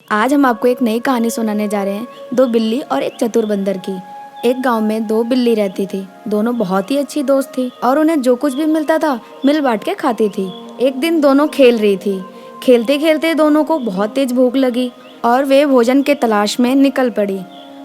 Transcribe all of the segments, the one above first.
आज हम आपको एक नई कहानी सुनाने जा रहे हैं, दो बिल्ली और एक चतुर बंदर की। एक गांव में दो बिल्ली रहती थी। दोनों बहुत ही अच्छी दोस्त थी और उन्हें जो कुछ भी मिलता था मिल बांट के खाती थी। एक दिन दोनों खेल रही थी। खेलते खेलते दोनों को बहुत तेज भूख लगी और वे भोजन के तलाश में निकल पड़ी।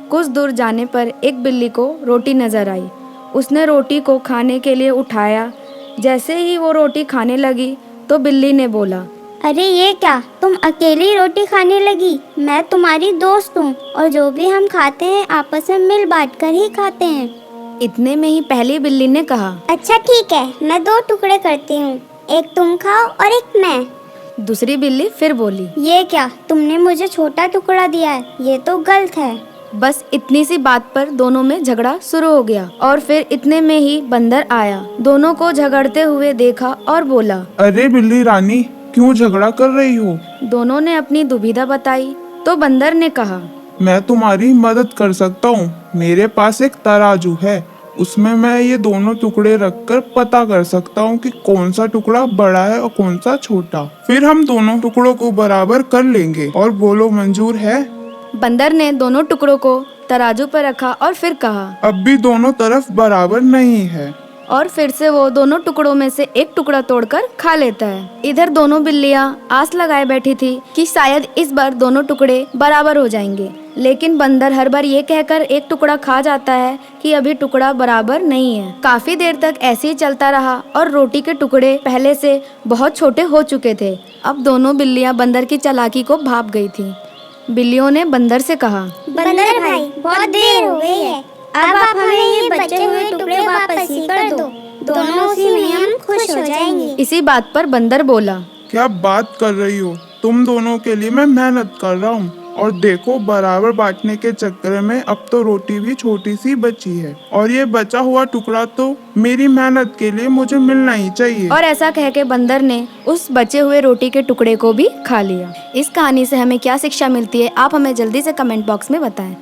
कुछ दूर जाने पर एक बिल्ली को रोटी नजर आई। उसने रोटी को खाने के लिए उठाया। जैसे ही वो रोटी खाने लगी तो बिल्ली ने बोला, अरे ये क्या, तुम अकेली रोटी खाने लगी? मैं तुम्हारी दोस्त हूँ और जो भी हम खाते हैं आपस में मिल बांट कर ही खाते हैं। इतने में ही पहली बिल्ली ने कहा, अच्छा ठीक है, मैं दो टुकड़े करती हूँ, एक तुम खाओ और एक मैं। दूसरी बिल्ली फिर बोली, ये क्या, तुमने मुझे छोटा टुकड़ा दिया है, ये तो गलत है। बस इतनी सी बात पर दोनों में झगड़ा शुरू हो गया और फिर इतने में ही बंदर आया। दोनों को झगड़ते हुए देखा और बोला, अरे बिल्ली रानी, क्यों झगड़ा कर रही हो? दोनों ने अपनी दुविधा बताई तो बंदर ने कहा, मैं तुम्हारी मदद कर सकता हूँ। मेरे पास एक तराजू है, उसमें मैं ये दोनों टुकड़े रखकर पता कर सकता हूँ कि कौन सा टुकड़ा बड़ा है और कौन सा छोटा। फिर हम दोनों टुकड़ों को बराबर कर लेंगे। और बोलो, मंजूर है? बंदर ने दोनों टुकड़ों को तराजू पर रखा और फिर कहा, अब भी दोनों तरफ बराबर नहीं है। और फिर से वो दोनों टुकड़ों में से एक टुकड़ा तोड़कर खा लेता है। इधर दोनों बिल्लियां आस लगाए बैठी थी कि शायद इस बार दोनों टुकड़े बराबर हो जाएंगे, लेकिन बंदर हर बार ये कहकर एक टुकड़ा खा जाता है कि अभी टुकड़ा बराबर नहीं है। काफी देर तक ऐसे ही चलता रहा और रोटी के टुकड़े पहले से बहुत छोटे हो चुके थे। अब दोनों बिल्लियां बंदर की चालाकी को भाप गई थी। बिल्लियों ने बंदर से कहा, बंदर भाई, बहुत देर हो गई है, अब आप हमें ये बचे हुए टुकड़े वापस ही कर दो, दोनों उसी में हम खुश हो जाएंगे। इसी बात पर बंदर बोला, क्या बात कर रही हो? तुम दोनों के लिए मैं मेहनत कर रहा हूँ और देखो, बराबर बांटने के चक्कर में अब तो रोटी भी छोटी सी बची है और ये बचा हुआ टुकड़ा तो मेरी मेहनत के लिए मुझे मिलना ही चाहिए। और ऐसा कह के बंदर ने उस बचे हुए रोटी के टुकड़े को भी खा लिया। इस कहानी से हमें क्या शिक्षा मिलती है, आप हमें जल्दी से कमेंट बॉक्स में बताएं।